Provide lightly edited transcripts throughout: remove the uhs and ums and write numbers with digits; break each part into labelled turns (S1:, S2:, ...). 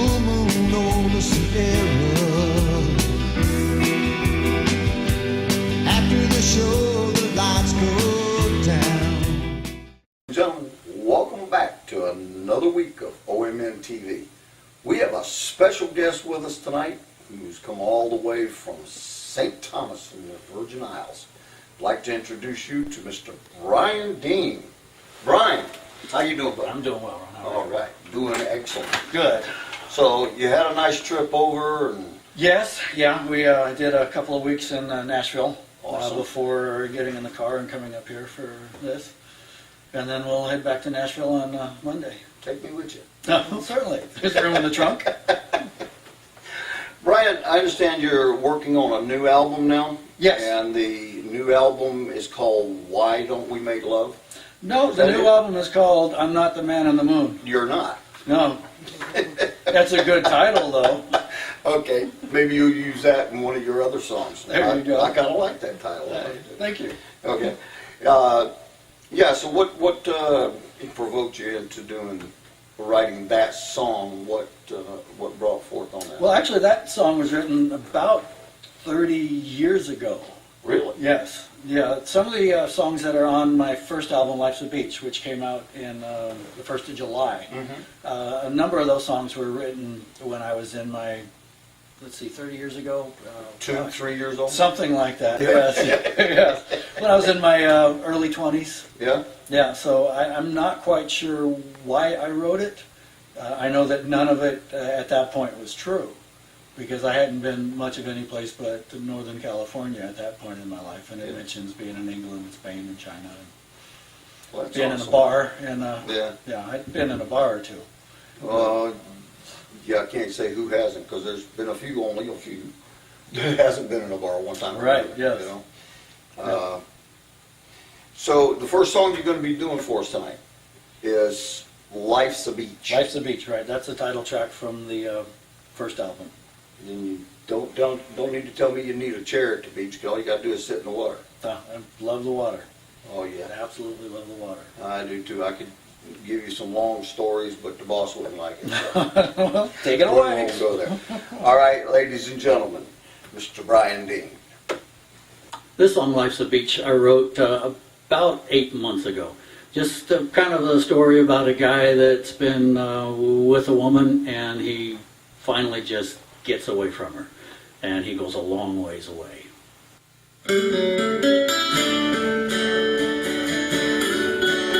S1: full moon on the Sierra. After the show, the lights go down.
S2: Gentlemen, welcome back to another week of OmnTV. We have a special guest with us tonight who's come all the way from St. Thomas in the Virgin Isles. I'd like to introduce you to Mr. Brian Dean. Brian, how you doing, buddy?
S3: I'm doing well.
S2: All right, doing excellent.
S3: Good.
S2: So you had a nice trip over, and
S3: Yes, yeah, we did a couple of weeks in Nashville
S2: Awesome.
S3: before getting in the car and coming up here for this. And then we'll head back to Nashville on Monday.
S2: take me with you.
S3: Certainly. There's room in the trunk.
S2: Brian, I understand you're working on a new album now?
S3: Yes.
S2: And the new album is called Why Don't We Make Love?
S3: No,
S2: Is
S3: the
S2: that
S3: new
S2: it?
S3: album is called I'm Not the Man on the Moon.
S2: You're not.
S3: No. That's a good title, though.
S2: Okay, maybe you'll use that in one of your other songs.
S3: There you go.
S2: I kind of like that title.
S3: Thank you.
S2: Okay. Yeah, so what provoked you into writing that song? What brought forth on that?
S3: Well, actually, that song was written about 30 years ago.
S2: Really?
S3: Yes, yeah. Some of the songs that are on my first album, Life's a Beach, which came out in the 1st of July, a number of those songs were written when I was in my, 30 years ago?
S2: 2-3 years old?
S3: Something like that, yes. Yes. When I was in my early 20s.
S2: Yeah?
S3: Yeah, so I'm not quite sure why I wrote it. I know that none of it at that point was true, because I hadn't been much of any place but to Northern California at that point in my life, and it mentions being in England and Spain and China, and
S2: Well, that's
S3: being in
S2: awesome.
S3: a bar, and
S2: Yeah.
S3: I'd been in a bar or two.
S2: Yeah, I can't say who hasn't, because there's been only a few that hasn't been in a bar one time or
S3: Right,
S2: another,
S3: yes.
S2: You know? So the first song you're going to be doing for us tonight is Life's a Beach.
S3: Life's a Beach, right? That's the title track from the first album.
S2: And you don't need to tell me you need a chair at the beach, because all you got to do is sit in the water.
S3: I love the water.
S2: Oh,
S3: I
S2: yeah.
S3: absolutely love the water.
S2: I do, too. I could give you some long stories, but the boss wouldn't like it. So
S3: Well, take it
S2: we
S3: away.
S2: won't go there. All right, ladies and gentlemen, Mr. Brian Dean.
S4: This song, Life's a Beach, I wrote about 8 months ago. Just kind of a story about a guy that's been with a woman, and he finally just gets away from her. And he goes a long ways away.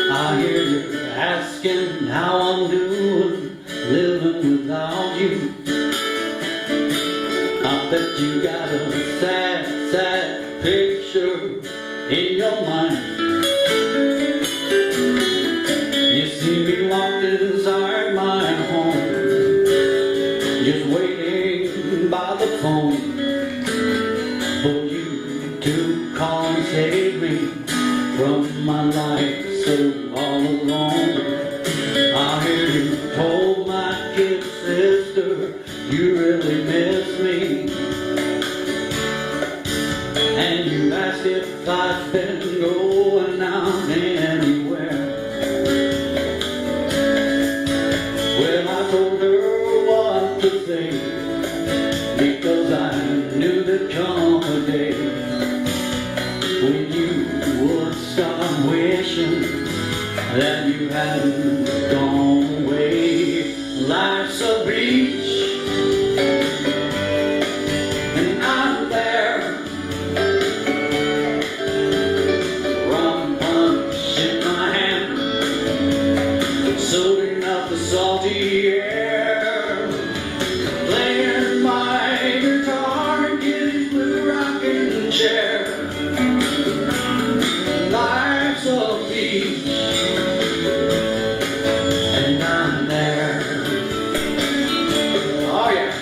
S4: I hear you asking how I'm doing, living without you. I bet you got a sad, sad picture in your mind. You see me walk inside my home, just waiting by the phone for you to call and save me from my life so all alone. I hear you told my kid sister you really miss me, and you asked if I've been going out anywhere. Well, I told her what to say, because I knew there'd come a day when you would start wishing that you hadn't gone away. Life's a beach, and I'm there, rum punch in my hand, soaking up the salty air, playing my guitar in his blue rocking chair. Life's a beach, and I'm there. Oh yeah.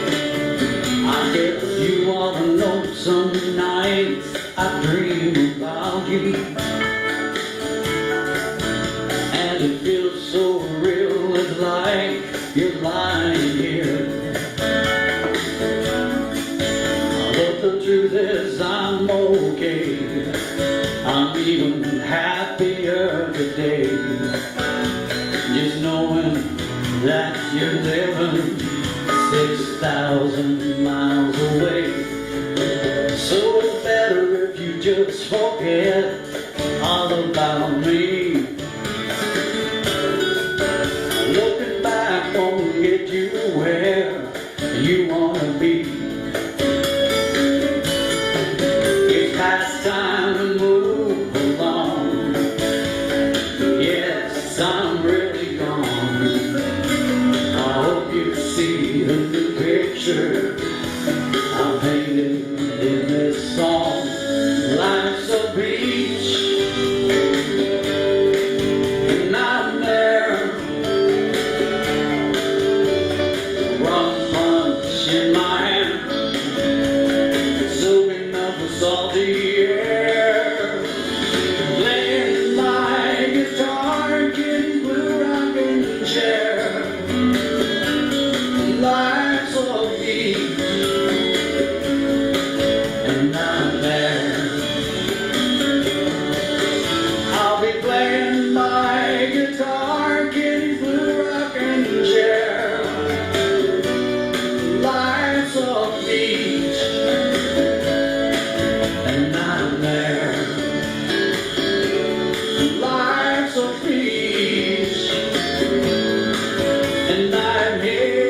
S4: I guess you ought to know some nights I dream about you, and it feels so real. It's like you're lying here days, just knowing that you're living 6,000 miles away. So it's better if you just forget all about me. Looking back won't get you where you wanna be. It's past time to move along. Yes, I'm really gone. I hope you see the new picture I painted in this song. Life's a beach, and I'm there. Rum punch in my hand, soaking up the salty air. Playing my guitar, getting blue rocking chair. Life's a beach, and I'm there. I'll be playing my guitar, getting blue rocking chair. Life's a beach, and I'm there. Life's a beach, and I'm here.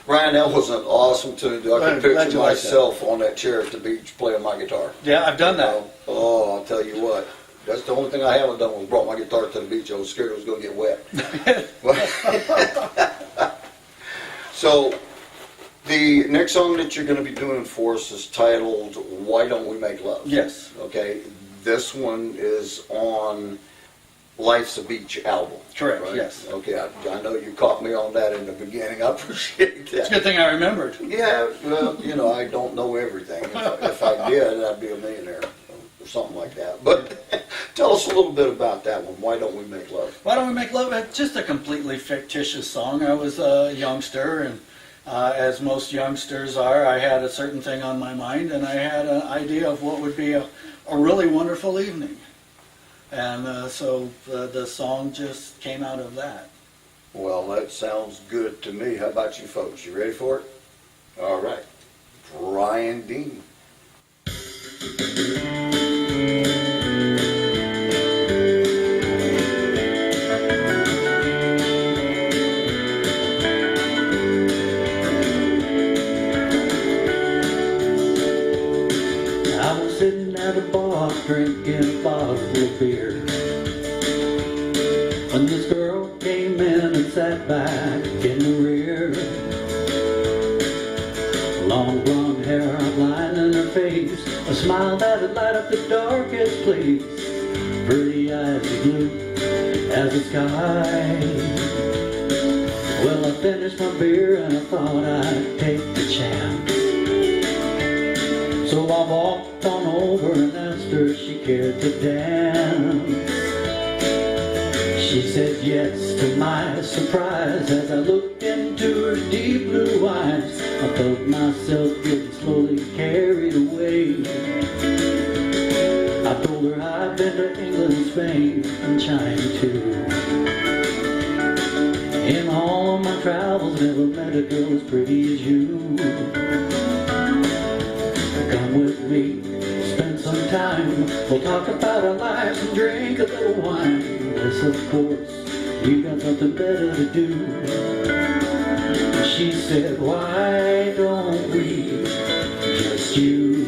S2: Ryan, that was an awesome tune. I
S3: Glad-
S2: can
S3: glad
S2: picture
S3: you like
S2: myself on that chair at the beach playing my guitar.
S3: Yeah, I've done that.
S2: Oh, I'll tell you what. That's the only thing I haven't done was brought my guitar to the beach. I was scared it was going to get wet. So, the next song that you're going to be doing for us is titled "Why Don't We Make Love?"
S3: Yes.
S2: Okay. This one is on Life's a Beach album.
S3: Correct,
S2: right?
S3: yes.
S2: Okay. I know you caught me on that in the beginning. I appreciate that.
S3: It's a good thing I remembered.
S2: Yeah, well, you know, I don't know everything. If I did, I'd be a millionaire or something like that. But tell us a little bit about that one. Why Don't We Make Love?
S3: Why Don't We Make Love? It's just a completely fictitious song. I was a youngster, and as most youngsters are, I had a certain thing on my mind, and I had an idea of what would be a really wonderful evening. And so the song just came out of that.
S2: Well, that sounds good to me. How about you folks? You ready for it? All right. Brian Dean.
S4: I was sitting at a bar drinking a bottle of beer when this girl came in and sat back in the rear. Long blonde hair outlining her face, a smile that would light up the darkest place, pretty eyes blue as the sky. Well, I finished my beer and I thought I'd take the chance. So I walked on over and asked her if she cared to dance. She said yes to my surprise. As I looked into her deep blue eyes, I felt myself getting slowly carried away. I told her I've been to England, Spain, and China too. In all my travels, never met a girl as pretty as you. Come with me, spend some time. We'll talk about our lives and drink a little wine. Yes, of course, you got something better to do. She said, why don't we, just you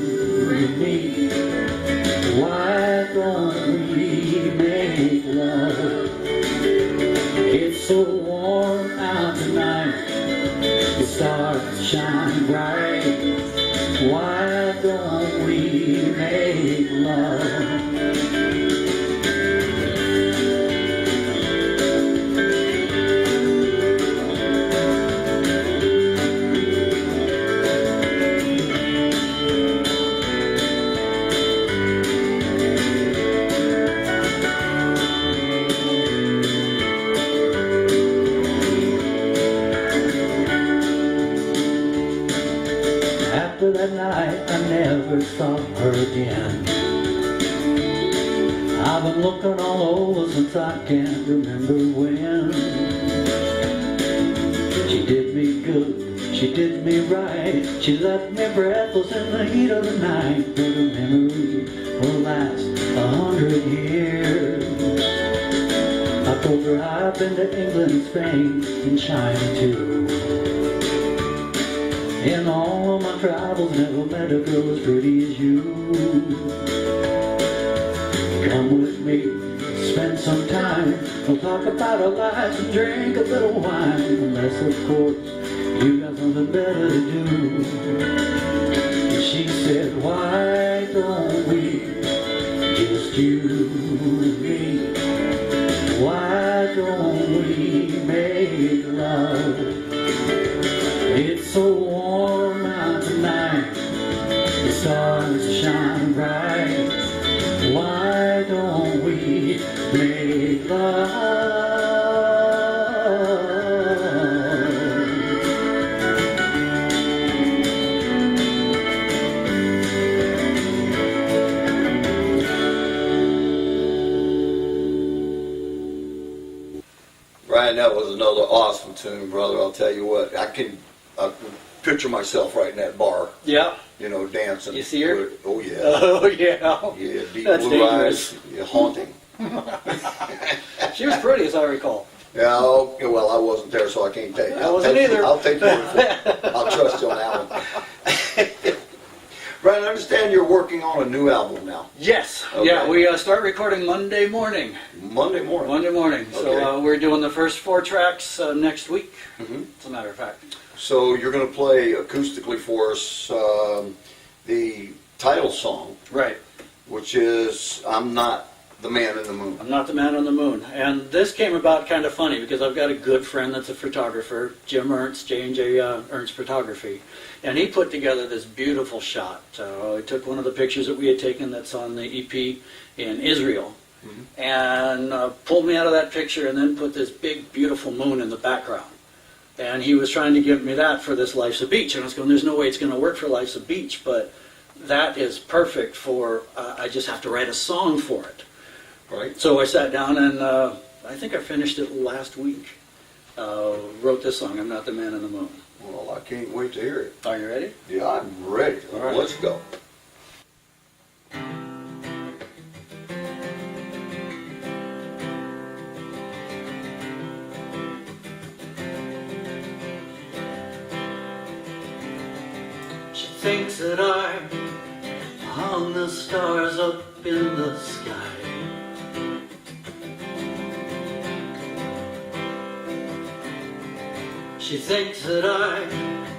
S4: and me, why don't we make love? It's so warm out tonight, the stars shine bright. Why don't we make love? again. I've been looking all over since I can't remember when. She did me good, she did me right. She left me breathless in the heat of the night. But her memory will last 100 years. I told her I've been to England, Spain, and China too. In all of my travels, never met a girl as pretty as you. Come with me, spend some time. We'll talk about our lives and drink a little wine. Unless, of course, you got something better to do. And she said, why don't we, just you and me, why don't we make love? It's so warm out tonight, the stars shine bright. Why don't we make love?
S2: Ryan, that was another awesome tune, brother. I'll tell you what, I can picture myself right in that bar,
S3: Yeah.
S2: you know, dancing.
S3: You see her?
S2: with- Oh, yeah.
S3: Oh, yeah.
S2: Yeah, deep
S3: That's
S2: blue
S3: dangerous.
S2: eyes, yeah, haunting.
S3: She was pretty, as I recall.
S2: Yeah, okay, well, I wasn't there, so I can't take it.
S3: I wasn't either.
S2: I'll take your word for it. I'll trust you on that one. Ryan, I understand you're working on a new album now.
S3: Yes.
S2: Okay.
S3: Yeah, we start recording Monday morning.
S2: Monday morning.
S3: Monday morning.
S2: Okay.
S3: So we're doing the first 4 tracks next week,
S2: Mhm.
S3: as a matter of fact.
S2: So you're going to play acoustically for us the title song,
S3: Right.
S2: which is I'm Not the Man in the Moon.
S3: I'm Not the Man on the Moon. And this came about kind of funny because I've got a good friend that's a photographer, Jim Ernst, J&J Ernst Photography. And he put together this beautiful shot. He took one of the pictures that we had taken that's on the EP in Israel and pulled me out of that picture and then put this big, beautiful moon in the background. And he was trying to give me that for this Life's a Beach. And I was going, there's no way it's going to work for Life's a Beach, but that is perfect for, I just have to write a song for it.
S2: Right?
S3: So I sat down and I think I finished it last week. Wrote this song, I'm Not the Man in the Moon.
S2: Well, I can't wait to hear it.
S3: Are you ready?
S2: Yeah, I'm ready.
S3: All right.
S2: Let's go.
S4: She thinks that I hung the stars up in the sky. She thinks that I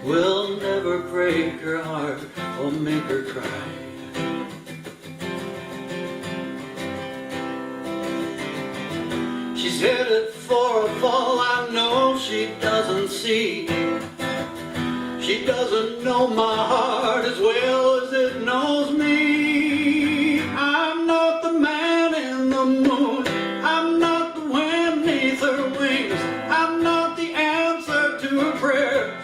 S4: will never break her heart or make her cry. She's headed for a fall I know she doesn't see. She doesn't know my heart as well as it knows me. I'm not the man in the moon. I'm not the wind neath her wings. I'm not the answer to her prayers.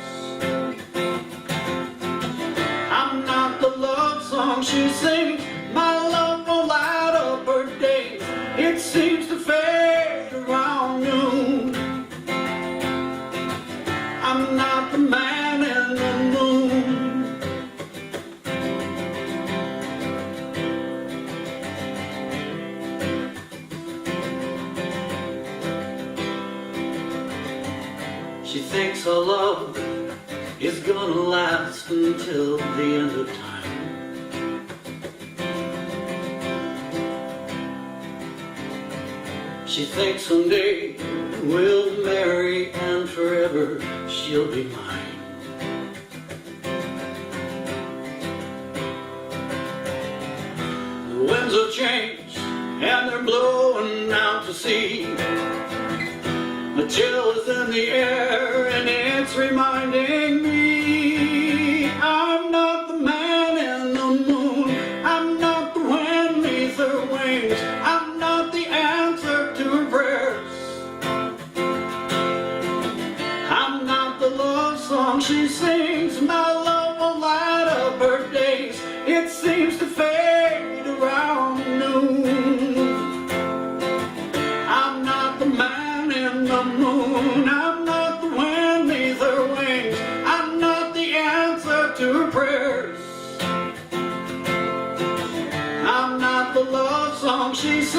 S4: I'm not the love song she sings. My love won't light up her days. It seems to fade around noon. I'm not the man in the moon. She thinks our love is gonna last until the end of time. She thinks someday we'll marry and forever she'll be mine. The winds have changed and they're blowing out to sea. The chill is in the air and it's reminding me I'm not the man in the moon. I'm not the wind neath her wings. I'm not the answer to her prayers. I'm not the love song she sings. My love will light up her days. It seems to fade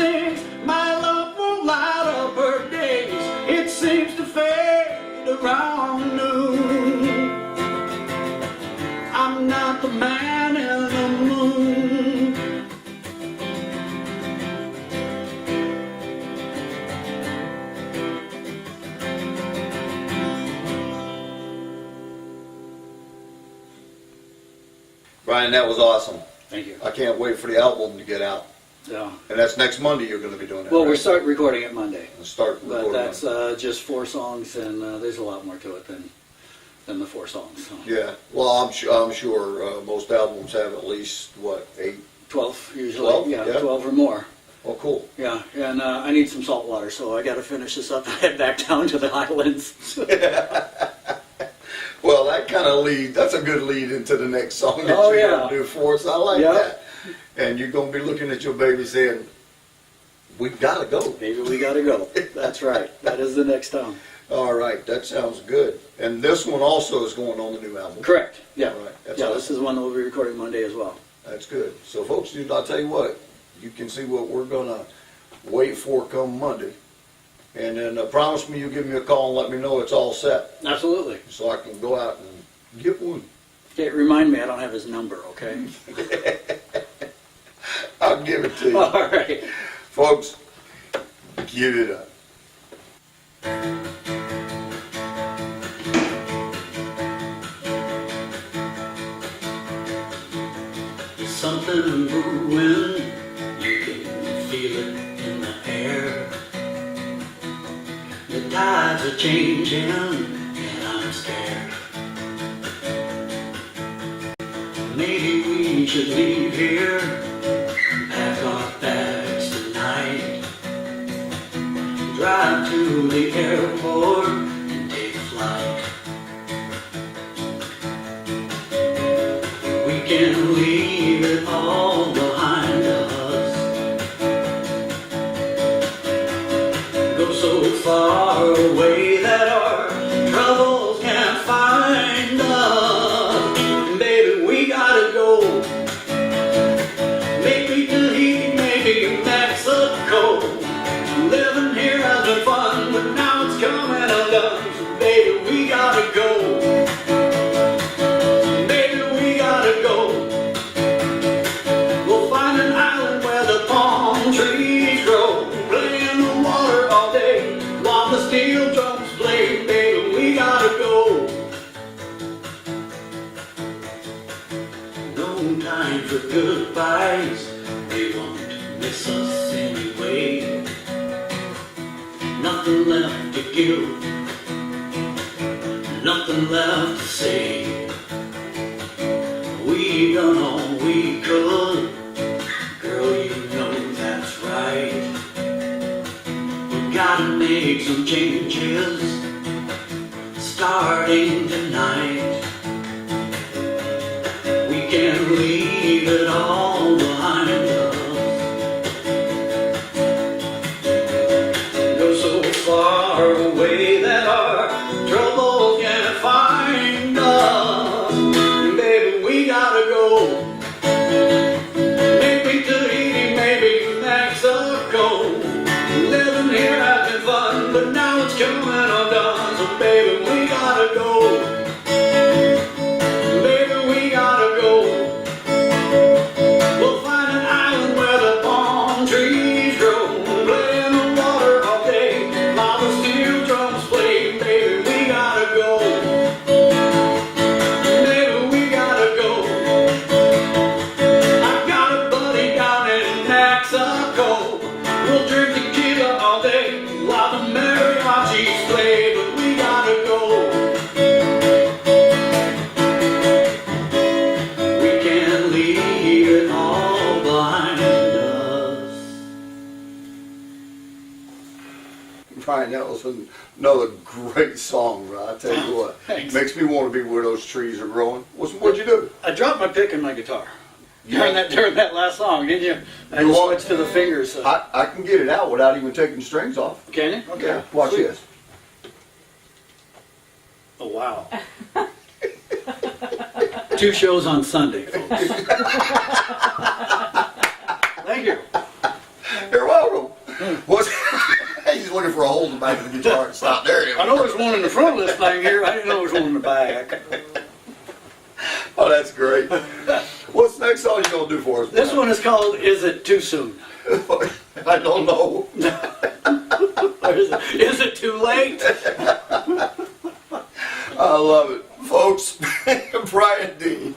S4: sings, my love won't light up her days. It seems to fade around noon. I'm not the man in the moon.
S2: Brian, that was awesome.
S4: Thank you.
S2: I can't wait for the album to get out.
S4: Yeah.
S2: And that's next Monday you're going to be doing that,
S4: Well,
S2: right?
S4: we start recording it Monday,
S2: And start
S4: but
S2: recording
S4: that's
S2: it.
S4: just 4 songs, and there's a lot more to it than the 4 songs. So.
S2: Yeah. Well, I'm sure most albums have at least, what, 8?
S4: 12 usually.
S2: 12?
S4: Yeah,
S2: Yeah.
S4: 12 or more.
S2: Oh, cool.
S4: Yeah, and I need some salt water, so I got to finish this up and head back down to the Highlands.
S2: Well, that kind of that's a good lead into the next song that
S4: Oh,
S2: you're
S4: yeah.
S2: going to do for us. I like
S4: Yep.
S2: that. And you're going to be looking at your baby saying, we got to go.
S4: Baby, we got to go. That's right. That is the next town.
S2: All right, that sounds good. And this one also is going on the new album.
S4: Correct. Yeah.
S2: All right, that's
S4: Yeah,
S2: awesome.
S4: this is one that we'll be recording Monday as well.
S2: That's good. So, folks, I'll tell you what, you can see what we're going to wait for come Monday. And then promise me you'll give me a call and let me know it's all set
S4: Absolutely.
S2: so I can go out and get one.
S4: Okay, remind me, I don't have his number, okay?
S2: I'll give it to you.
S4: All right.
S2: Folks, give it up.
S4: There's something brewing, you can feel it in the air. The tides are changing, and I'm scared. Maybe we should leave here, pack our bags tonight, drive to the airport and take flight. We can leave it all behind us, go so far away that our troubles can't find us. Baby, we gotta go, maybe Tahiti, maybe Mexico. Living here has been fun, but now it's coming undone. So baby, we gotta go. Baby, we gotta go. We'll find an island where the palm trees grow, play in the water all day while the steel drums play. Baby, we gotta go. No time for goodbyes, they won't miss us anyway. Nothing left to give, nothing left to say. We done all we could, girl, you know that's right. We gotta make some changes, starting tonight. We can't leave it all behind us, go so far away that our trouble can't find us. Baby, we gotta go, maybe Tahiti, maybe Mexico. Living here has been fun, but now it's coming undone. So baby, we gotta go, baby, we gotta go. We'll find an island where the palm trees grow, play in the water all day while the steel drums play. Baby, we gotta go, baby, we gotta go. I've got a buddy down in Mexico, we'll drink tequila all day while the mariachis play. But we gotta go, we can't leave it all behind us.
S2: Brian, that was another great song, bro. I tell you what,
S4: Thanks.
S2: makes me want to be where those trees are growing. What'd you do?
S4: I dropped my pick in my guitar
S2: Yeah.
S4: during that last song, didn't you? I
S2: You
S4: just
S2: want-
S4: switched to the fingers.
S2: I can get it out without even taking the strings off.
S4: Can you? Okay.
S2: Yeah, watch
S4: Sweet.
S2: this.
S4: Oh, wow. 2 shows on Sunday, folks. Thank you.
S2: You're welcome. What's he's looking for a hole in the back of the guitar. It's not there anymore.
S3: I know there's one in the front of this thing here. I didn't know there was one in the back.
S2: Oh, that's great. What's the next song you gonna do for us?
S3: This
S2: Brian?
S3: one is called "Is It Too Soon?"
S2: I don't know.
S3: Or is it too late?
S2: I love it, folks. Brian D.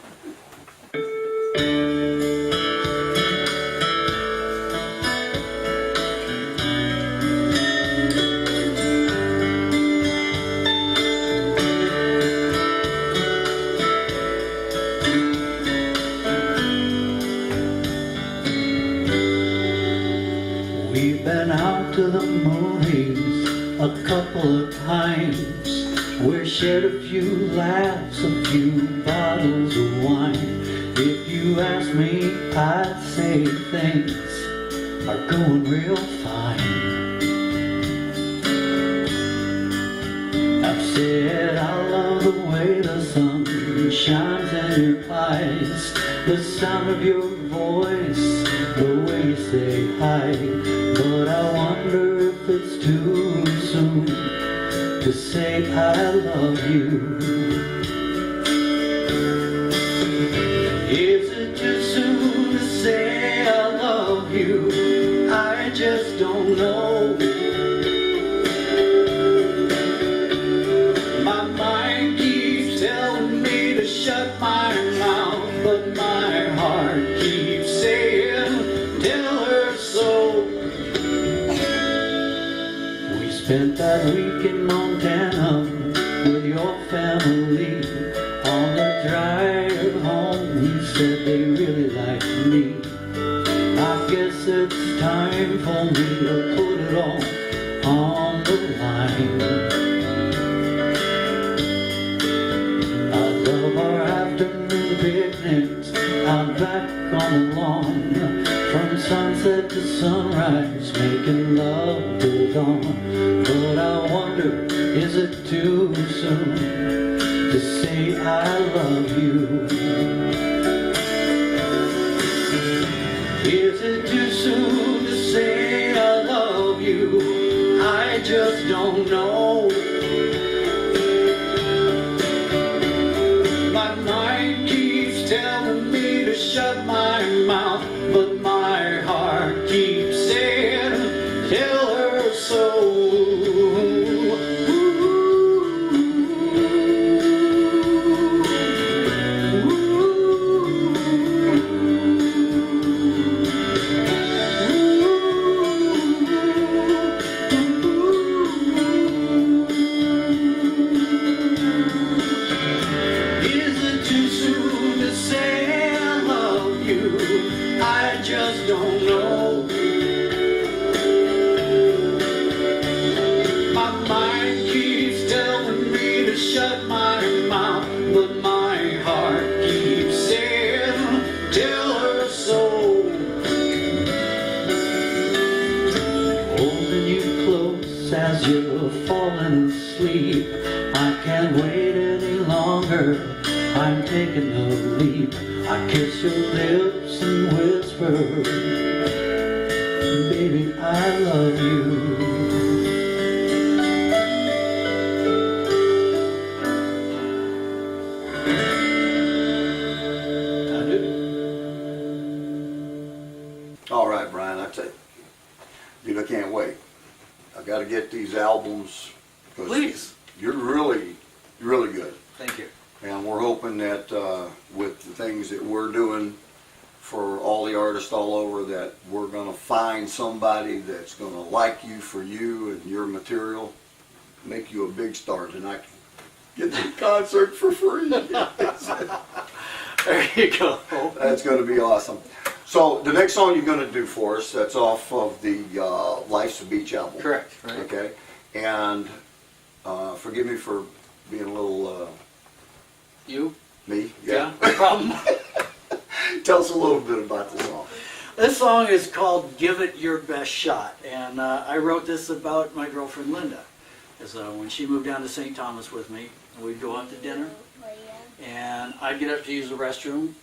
S4: We've been out to the movies a couple of times. We've shared a few laughs, a few bottles of wine. If you ask me, I'd say things are going real fine. I've said I love the way the sun shines in your eyes, the sound of your voice, the way you say hi. But I wonder if it's too soon to say I love you. Is it too soon to say I love you? I just don't know. My mind keeps telling me to shut my mouth, but my heart keeps saying, tell her so. We spent that week in Montana with your family. On the drive home, you said they really liked me. I guess it's time for me to put it all on the line. I love our afternoon picnics out back on the lawn, from sunset to sunrise, making love till dawn. But I wonder, is it too soon to say I love you? Is it too soon to say I love you? I just don't know. My mind keeps telling me to shut my mouth, but my heart keeps saying, tell her so. Is it too soon to say I love you? I just don't know. My mind keeps telling me to shut my mouth, but my heart keeps saying, tell her so. Holding you close as you're falling asleep, I can't wait any longer, I'm taking a leap. I kiss your lips and whisper, baby, I love you.
S3: I do.
S2: All right, Brian, I tell you, dude, I can't wait. I got to get these albums. 'Cause
S3: Please.
S2: You're really, really good.
S3: Thank you.
S2: And we're hoping that with the things that we're doing for all the artists all over, that we're going to find somebody that's going to like you for you and your material, make you a big star tonight. Get the concert for free.
S3: There you go.
S2: That's going to be awesome. So the next song you're going to do for us, that's off of the Life's a Beach album.
S3: Correct, right.
S2: Okay. And forgive me for being a little...
S3: You?
S2: me?
S3: Yeah, no problem.
S2: Tell us a little bit about the song.
S3: This song is called Give It Your Best Shot, and I wrote this about my girlfriend Linda. When she moved down to St. Thomas with me, we'd go out to dinner, and I'd get up to use the restroom,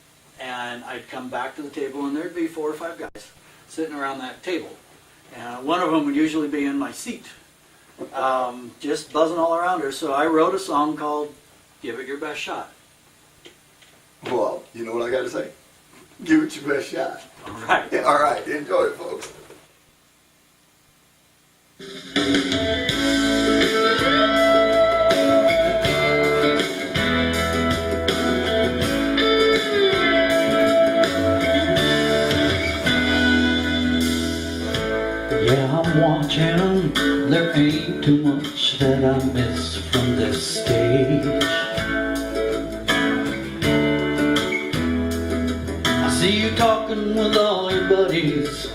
S3: and I'd come back to the table, and there'd be 4 or 5 guys sitting around that table. And one of them would usually be in my seat, just buzzing all around her. So I wrote a song called "Give It Your Best Shot."
S2: Well, you know what I got to say? Give it your best shot.
S3: All right.
S2: Yeah, all right, enjoy it, folks.
S4: Yeah, I'm watching. There ain't too much that I miss from this stage. I see you talking with all your buddies,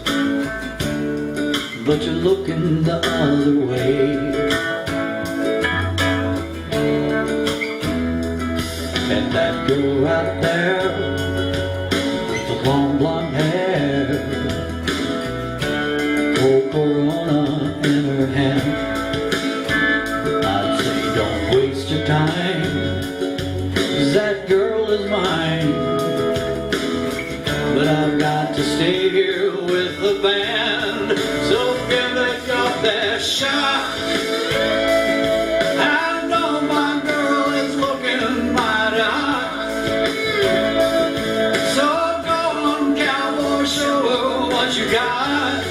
S4: but you're looking the other way. And that girl right there with the long blonde hair, cold Corona in her hand, I'd say don't waste your time, 'cause that girl is mine. But I've got to stay here with the band, so give it your best shot. I know my girl is looking mighty hot, so go on, cowboy, show her what you got.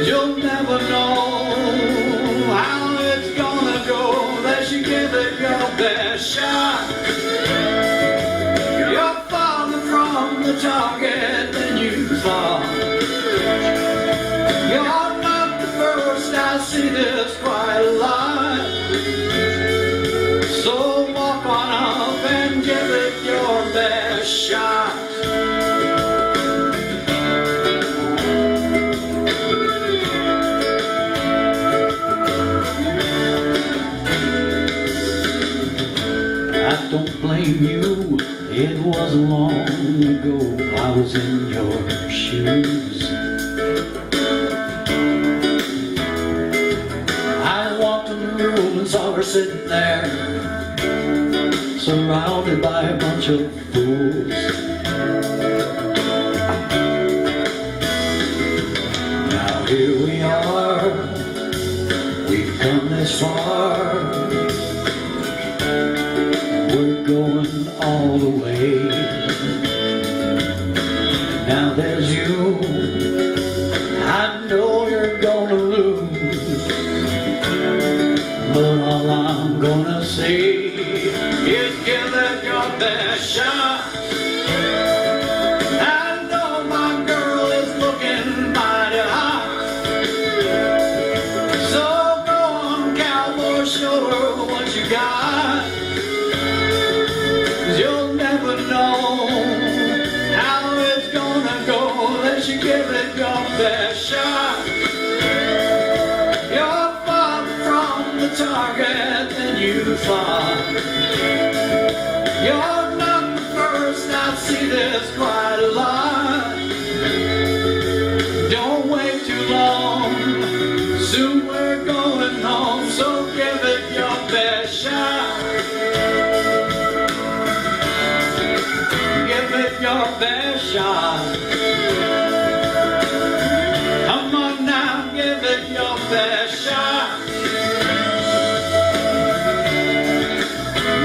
S4: You'll never know how it's gonna go unless you give it your best shot. You're farther from the target than you thought. You're not the first, I see this quite a lot. So walk on up and give it your best shot. I don't blame you, it was long ago I was in your shoes. I walked in the room and saw her sitting there, surrounded by a bunch of fools. Now here we are, we've come this far, we're going all the way. Now there's you, I know you're gonna lose, but all I'm gonna say is give it your best shot. I know my girl is looking mighty hot, so go on, cowboy, show her what you got. You'll never know how it's gonna go unless you give it your best shot. You're far from the target than you thought. You're not the first, I see this quite a lot. Don't wait too long, soon we're going home, so give it your best shot. Give it your best shot. Come on now, give it your best shot.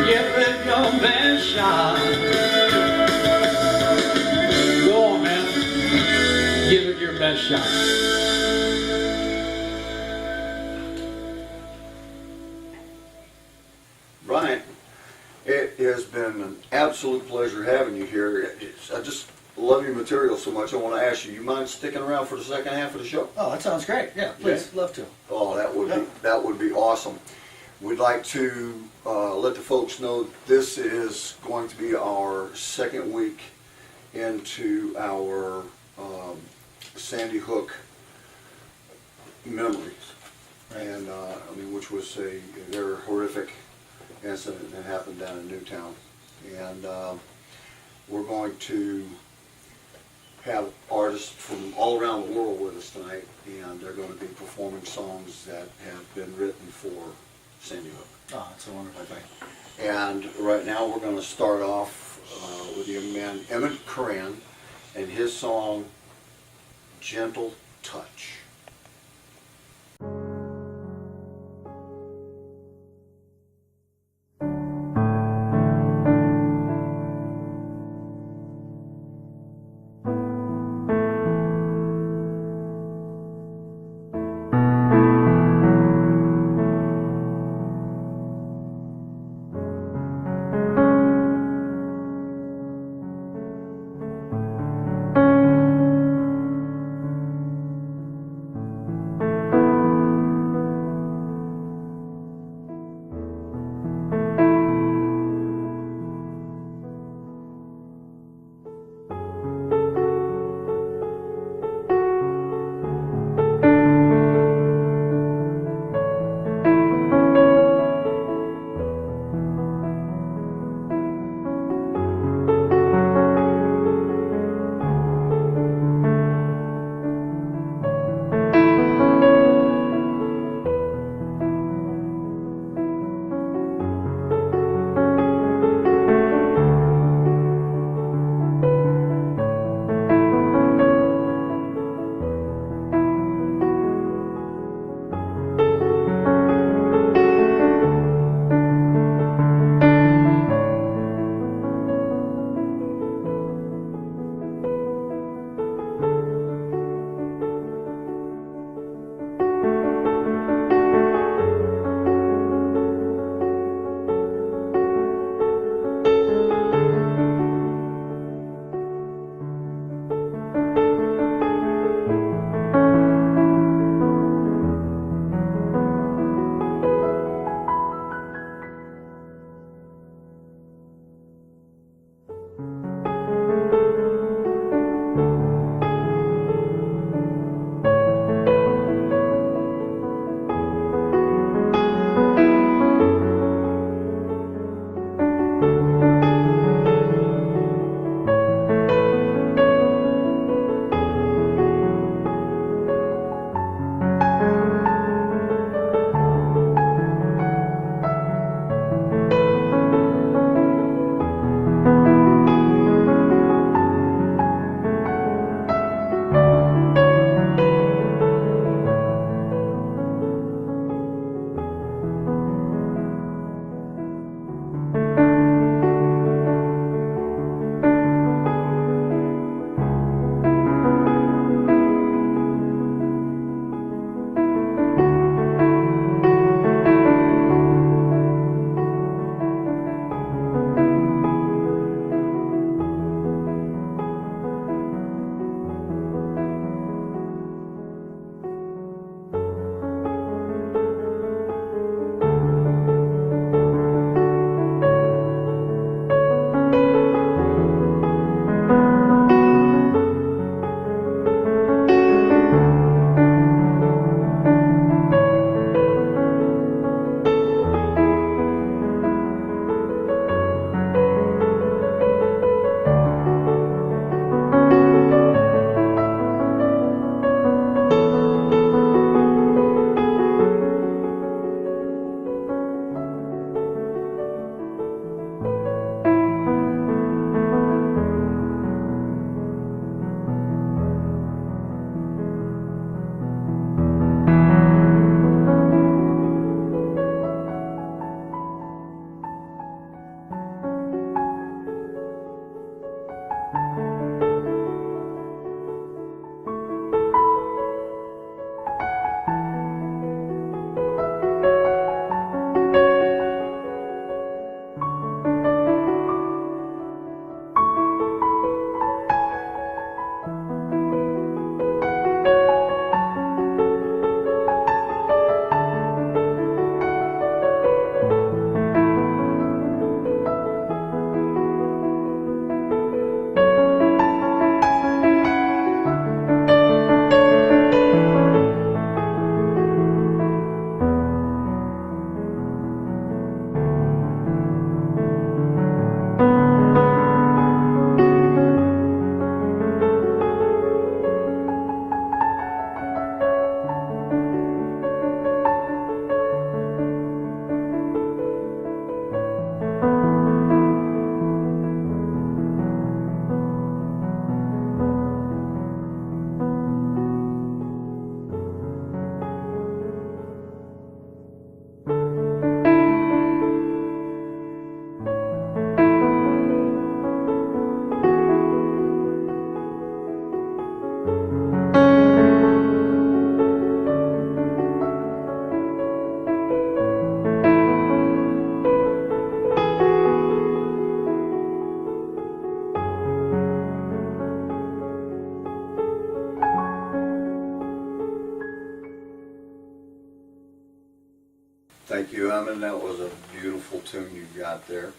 S4: Give it your best shot. Go on, man. Give it your best shot.
S2: Brian, it has been an absolute pleasure having you here. I just love your material so much. I want to ask you, mind sticking around for the second half of the show?
S3: Oh, that sounds great. Yeah, please, love to.
S2: Oh, that would be awesome. We'd like to let the folks know this is going to be our second week into our Sandy Hook memories, and which was a very horrific incident that happened down in Newtown, and we're going to have artists from all around the world with us tonight, and they're going to be performing songs that have been written for Sandy Hook.
S3: Oh, it's a wonderful thing.
S2: And right now we're going to start off with the young man Emmett Coran and his song, Gentle touch. Thank you, Emin. That was a beautiful tune you got there.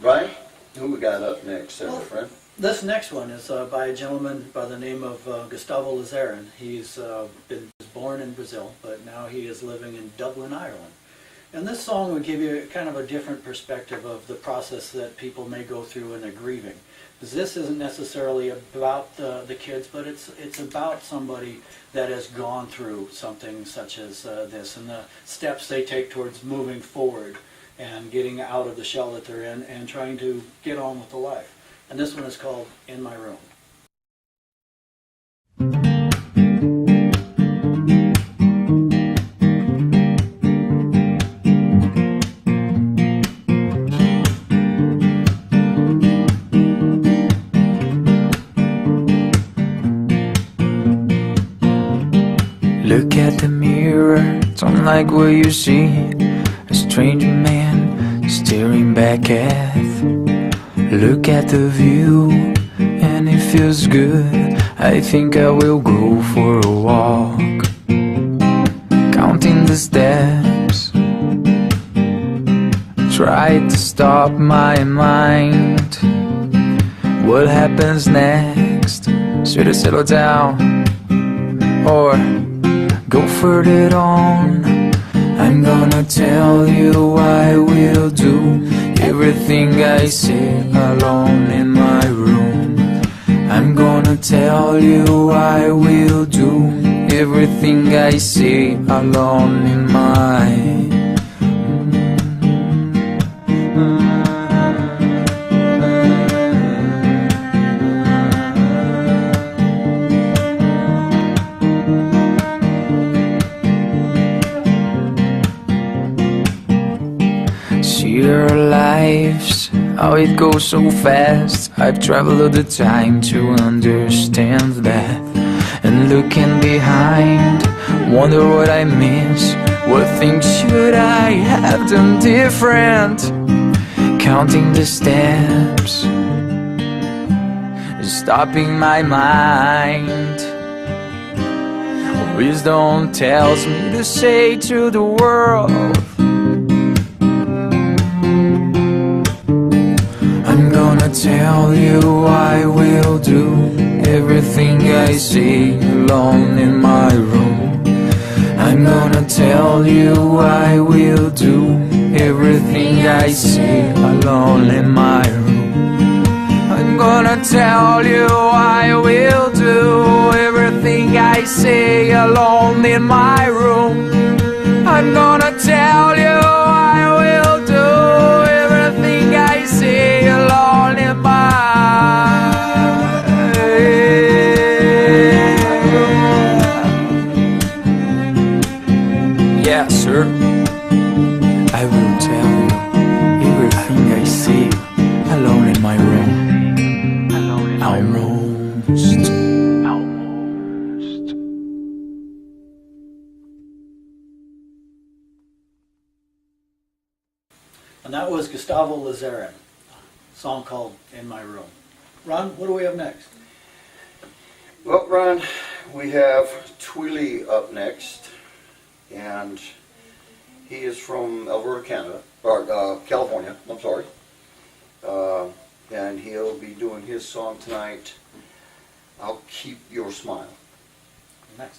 S2: Brian, who we got up next, there, my friend?
S3: This next one is by a gentleman by the name of Gustavo Lazarin. He's been born in Brazil, but now he is living in Dublin, Ireland. And this song would give you kind of a different perspective of the process that people may go through in their grieving. Because this isn't necessarily about the kids, but it's about somebody that has gone through something such as this, and the steps they take towards moving forward and getting out of the shell that they're in and trying to get on with the life. And this one is called In My Room.
S5: Look at the mirror, don't like what you see. A stranger man staring back at. Look at the view, and it feels good. I think I will go for a walk, counting the steps. Try to stop my mind. What happens next? Should I settle down or go further on? I'm gonna tell you I will do everything I say alone in my room. I'm gonna tell you I will do everything I say alone in my room. See our lives, how it goes so fast. I've traveled all the time to understand that. And looking behind, wonder what I miss. What things should I have done different? Counting the steps, stopping my mind. Wisdom tells me to say to the world, I'm gonna tell you I will do everything I say alone in my room. I'm gonna tell you I will do everything I say alone in my room. I'm gonna tell you I will do everything I say alone in my room. I'm gonna tell you I will do everything I say alone in my room. Yeah, sir. I will tell you everything I say alone in my room. Almost.
S3: And that was Gustavo Lazarin, a song called In My Room. Ron, what do we have next?
S2: Well, Ron, we have Twilly up next, and he is from Alberta, Canada, or California, I'm sorry. And he'll be doing his song tonight, I'll Keep Your Smile.
S3: Next.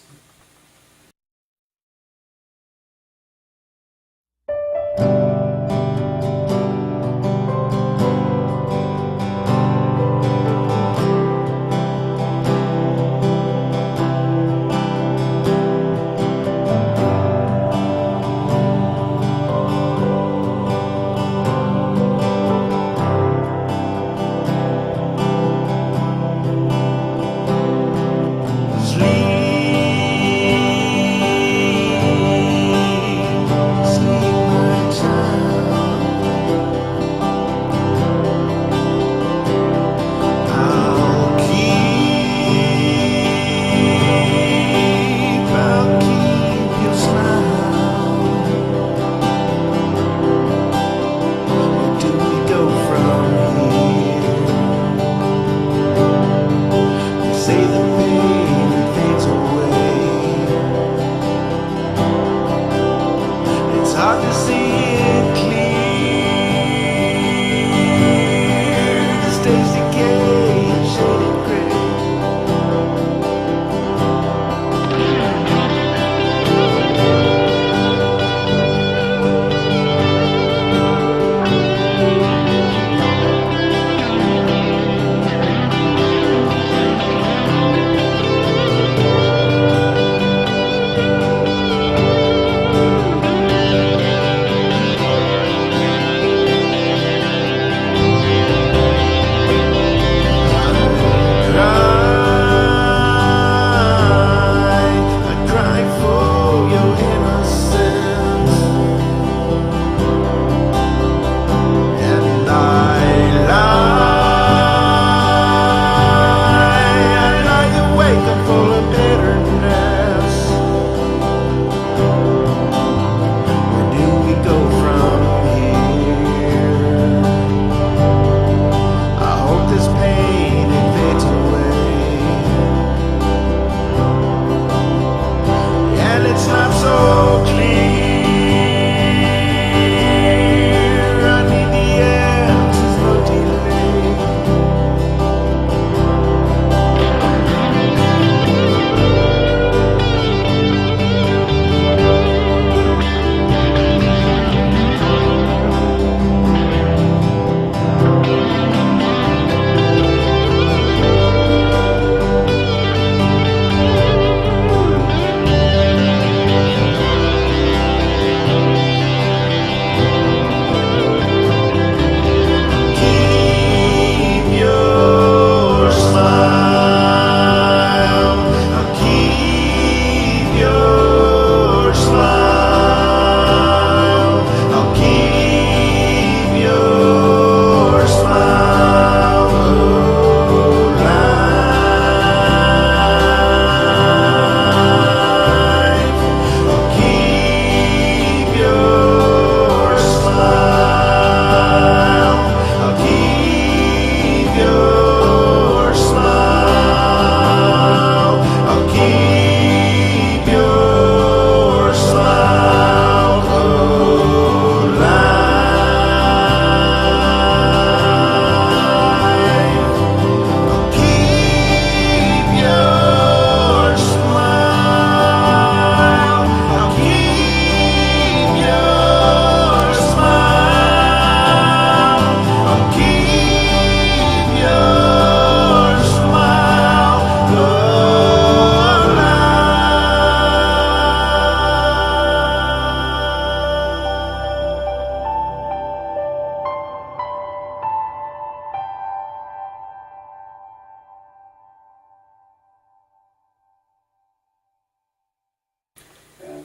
S1: Sleep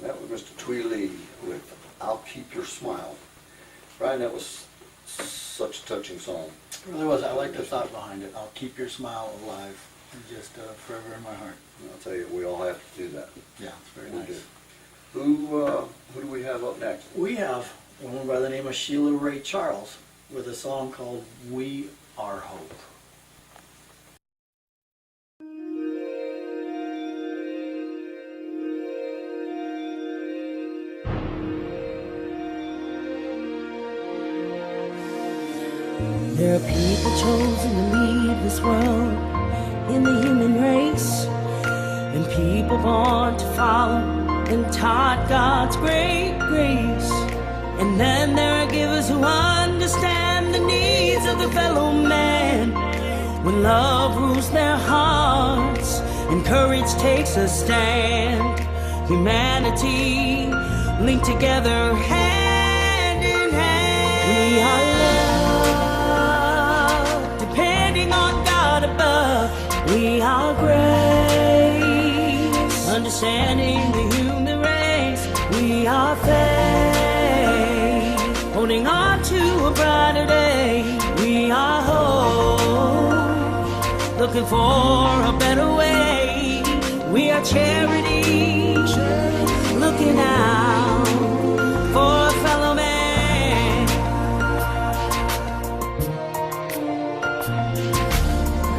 S2: that was Mr. Tweely with I'll Keep Your Smile. Brian, that was such a touching song.
S3: It really was. I like the thought behind it. I'll keep your smile alive, just forever in my heart.
S2: I'll tell you, we all have to do that.
S3: Yeah, it's very
S2: We
S3: nice.
S2: do. Who do we have up next?
S3: We have a woman by the name of Sheila Ray Charles with a song called We Are Hope.
S6: There are people chosen to lead this world in the human race, and people born to follow and taught God's great grace. And then there are givers who understand the needs of the fellow man. When love rules their hearts and courage takes a stand, humanity linked together hand in hand. We are love, depending on God above. We are grace, understanding the human race. We are faith, holding on to a brighter day. We are hope, looking for a better way. We are charity, looking out for a fellow man.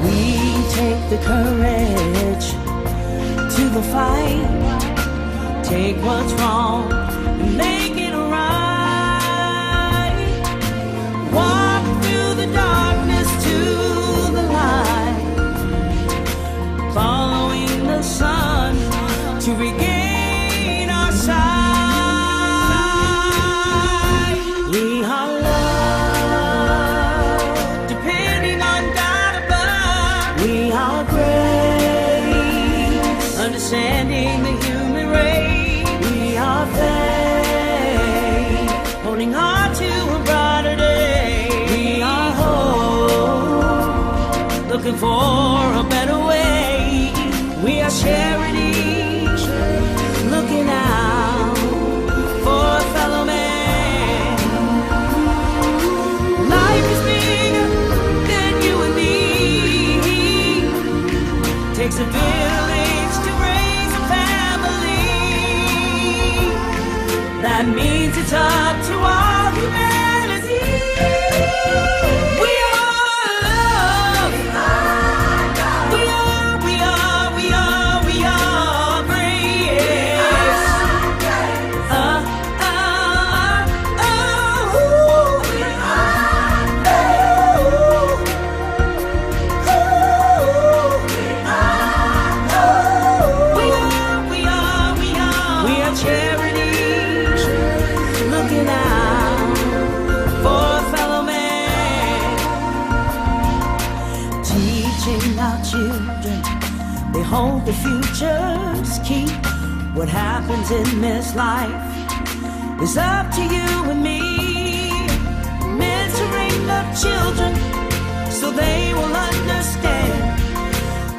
S6: We take the courage to the fight, take what's wrong and make it right. Walk through the darkness to the light, following the sun to regain our sight. We are love, depending on God above. We are grace, understanding the human race. We are faith, holding on to a brighter day. We are hope, looking for a better way. We are charity, looking out for a fellow man. Life is bigger than you and me. Takes a village to raise a family. That means it's up to all humanity. We are love. We are grace. We are charity, looking out for a fellow man. Teaching our children, they hold the future's key. What happens in this life is up to you and me. Mentoring the children so they will understand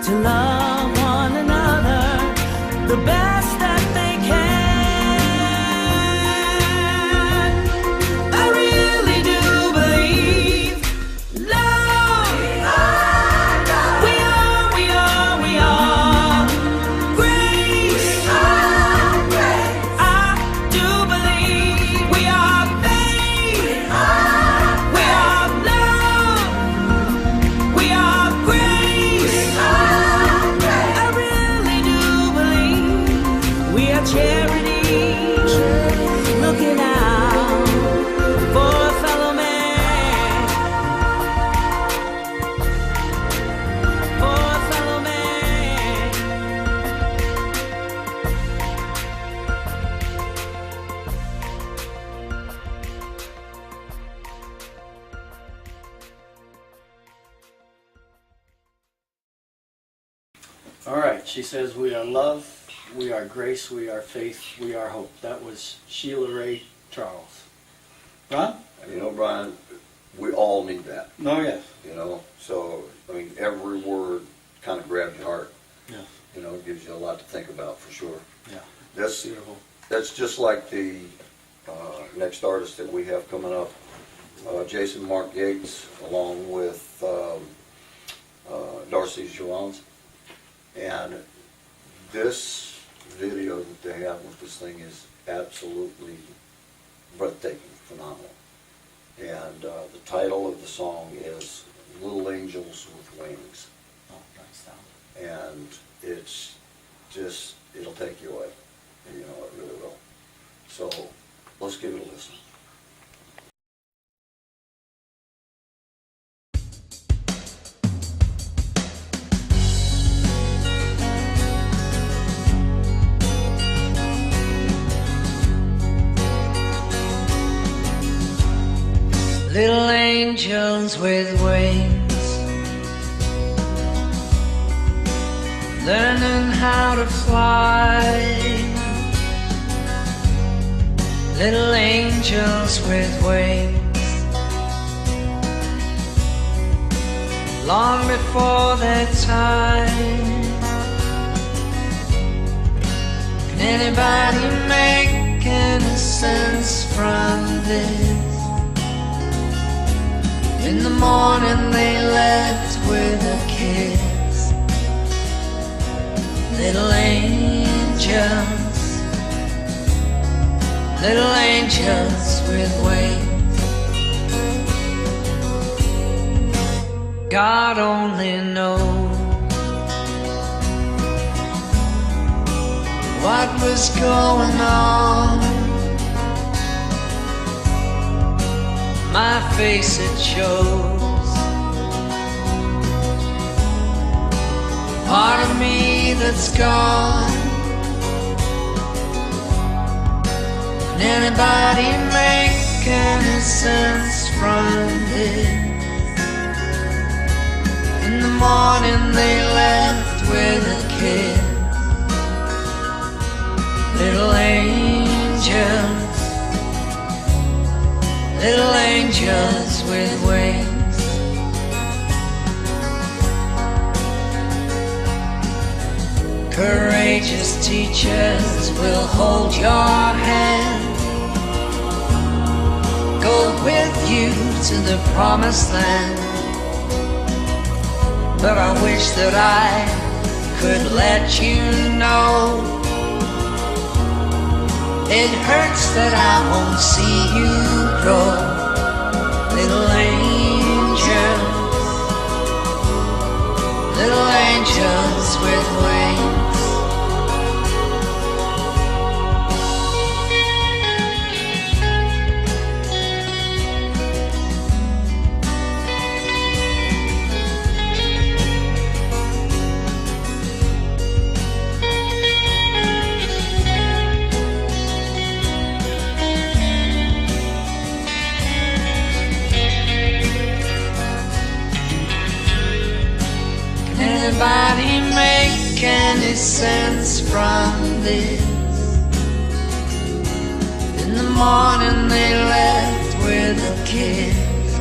S6: to love one another the best that they can. I really do believe love. We are grace. I do believe we are faith. We are love. We are grace. I really do believe we are charity, looking out for a fellow man. For a fellow man.
S3: All right, she says, we are love, we are grace, we are faith, we are hope. That was Sheila Ray Charles. Ron?
S2: You know, Brian, we all need that,
S3: Oh, yes.
S2: you know? So, I mean, every word kind of grabs your heart.
S3: Yeah.
S2: You know, it gives you a lot to think about for sure.
S3: Yeah.
S2: This,
S3: Beautiful.
S2: that's just like the next artist that we have coming up, Jason Mark Yates, along with Darcy Gerons. And this video that they have with this thing is absolutely breathtaking, phenomenal. And the title of the song is Little Angels with Wings.
S3: Oh, nice sound.
S2: And it's just, it'll take you away. And you know, it really will. So let's give it a listen.
S6: Little angels with wings, learning how to fly. Little angels with wings, long before their time. Can anybody make any sense from this? In the morning they left with a kiss. Little angels, little angels with wings. God only knows what was going on. My face it shows part of me that's gone. Can anybody make any sense from this? In the morning they left with a kiss. Little angels, little angels with wings. Courageous teachers will hold your hand, go with you to the promised land. But I wish that I could let you know it hurts that I won't see you grow. Little angels, little angels with wings. Anybody make any sense from this? In the morning they left with a kiss.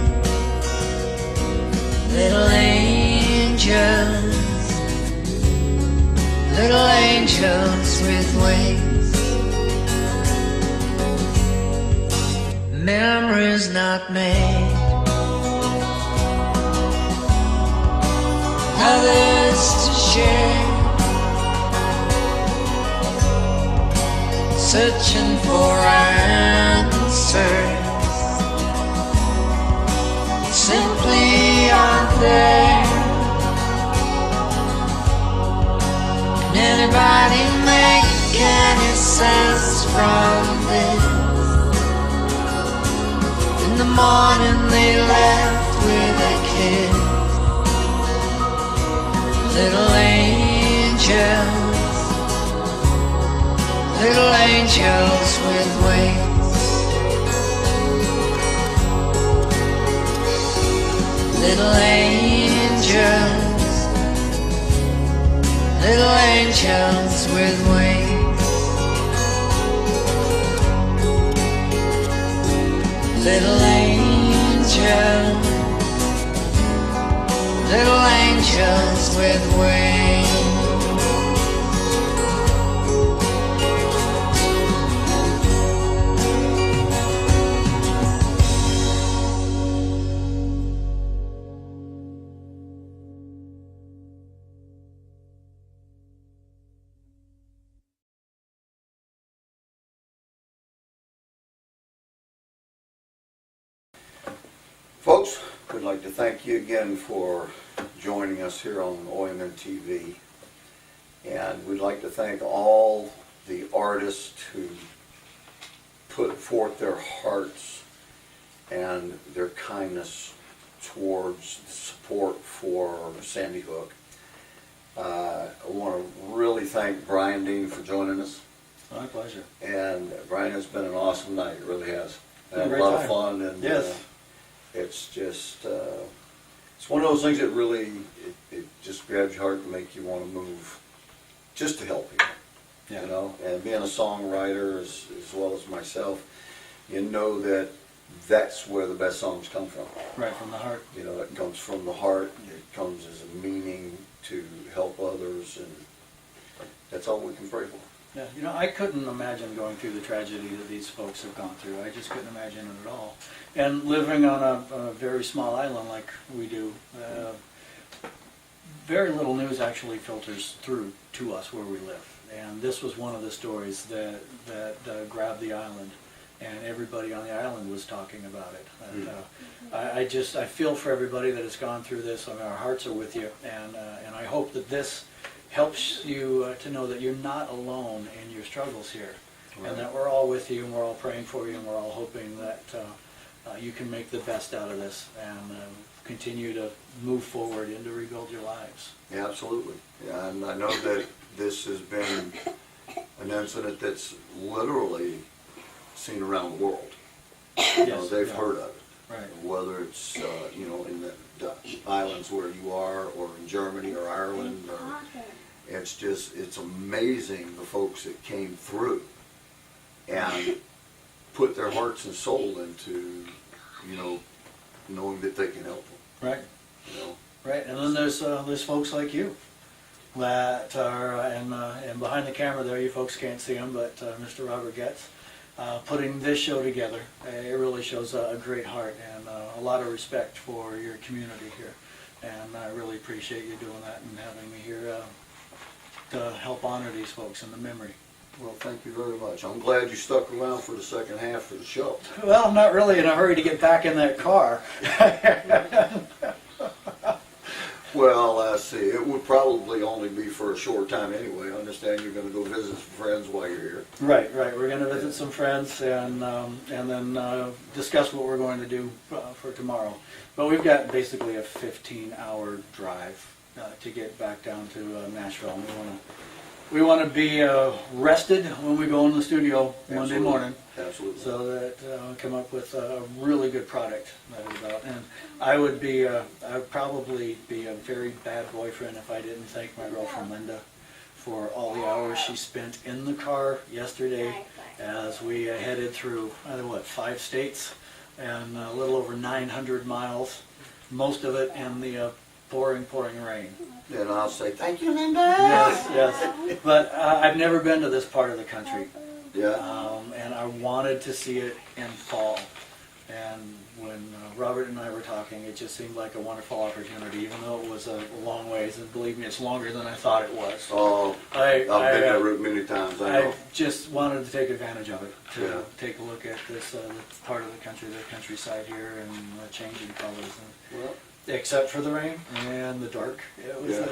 S6: Little angels, little angels with wings. Memories not made, others to share, searching for answers simply aren't there. Can anybody make any sense from this? In the morning they left with a kiss. Little angels, little angels with wings. Little angels, little angels with wings. Little angels, little angels with wings.
S2: We'd like to thank you again for joining us here on OmnTV. And we'd like to thank all the artists who put forth their hearts and their kindness towards the support for Sandy Hook. I want to really thank Brian Dean for joining us.
S3: My pleasure.
S2: And Brian, has been an awesome night. It really has. I had a
S3: Great
S2: lot
S3: time.
S2: of fun, and
S3: Yes.
S2: it's just it's one of those things that really it just grabs your heart and make you want to move, just to help people.
S3: Yeah.
S2: You know, and being a songwriter as well as myself, you know that that's where the best songs come from.
S3: Right from the heart.
S2: You know, it comes from the heart. It comes as a meaning to help others, and that's all we can pray for.
S3: Yeah, you know, I couldn't imagine going through the tragedy that these folks have gone through. I just couldn't imagine it at all. And living on a very small island like we do, very little news actually filters through to us where we live. And this was one of the stories that grabbed the island, and everybody on the island was talking about it. And, I feel for everybody that has gone through this. I mean, our hearts are with you, and I hope that this helps you to know that you're not alone in your struggles here, and that we're all with you, and we're all praying for you, and we're all hoping that you can make the best out of this and continue to move forward and to rebuild your lives.
S2: Yeah, absolutely. Yeah, and I know that this has been an incident that's literally seen around the world. You know, they've heard of it.
S3: Right.
S2: Whether it's you know, in the islands where you are, or in Germany or Ireland, or it's amazing the folks that came through and put their hearts and soul into, you know, knowing that they can help them.
S3: Right.
S2: You know.
S3: Right, and then there's folks like you that are, and behind the camera there, you folks can't see him, but Mr. Robert Getz, putting this show together, it really shows a great heart and a lot of respect for your community here. And I really appreciate you doing that and having me here to help honor these folks in the memory.
S2: Well, thank you very much. I'm glad you stuck around for the second half of the show.
S3: Well, I'm not really in a hurry to get back in that car.
S2: Well, let's see. It would probably only be for a short time anyway. I understand you're going to go visit some friends while you're here.
S3: Right. We're going to visit some friends and then discuss what we're going to do for tomorrow. But we've got basically a 15-hour drive to get back down to Nashville. And we want to be rested when we go in the studio Monday morning.
S2: Absolutely.
S3: So that we come up with a really good product that is about. And I would probably be a very bad boyfriend if I didn't thank my girlfriend Linda for all the hours she spent in the car yesterday as we headed through, 5 states and a little over 900 miles, most of it in the pouring rain.
S2: And I'll say, thank you, Linda.
S3: Yes. But I've never been to this part of the country.
S2: Yeah.
S3: And I wanted to see it in fall. And when Robert and I were talking, it just seemed like a wonderful opportunity, even though it was a long ways. And believe me, it's longer than I thought it was.
S2: Oh, I've been that route many times. I know.
S3: I just wanted to take advantage of it, to
S2: Yeah.
S3: take a look at this part of the country, the countryside here, and the changing colors. And,
S2: Well,
S3: except for the rain and the dark, it was a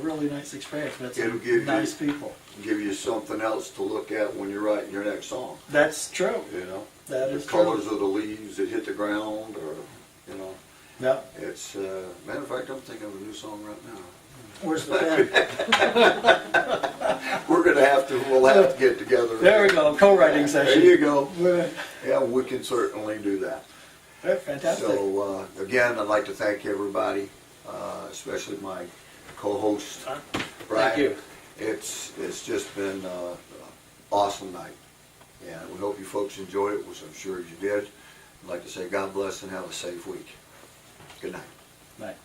S3: really nice experience. Met
S2: It'll
S3: some
S2: give
S3: nice people.
S2: give you something else to look at when you're writing your next song.
S3: That's true.
S2: You know,
S3: That
S2: the
S3: is true.
S2: colors of the leaves that hit the ground, or you know,
S3: Yeah.
S2: it's. Matter of fact, I'm thinking of a new song right now.
S3: Where's the pen?
S2: We'll have to get together.
S3: There we go. Co-writing session.
S2: There you go. Yeah, we can certainly do that.
S3: Fantastic.
S2: So again, I'd like to thank everybody, especially my co-host, Brian.
S3: Thank you.
S2: It's just been an awesome night, and we hope you folks enjoyed it, which I'm sure you did. I'd like to say God bless and have a safe week. Good night.
S3: Night.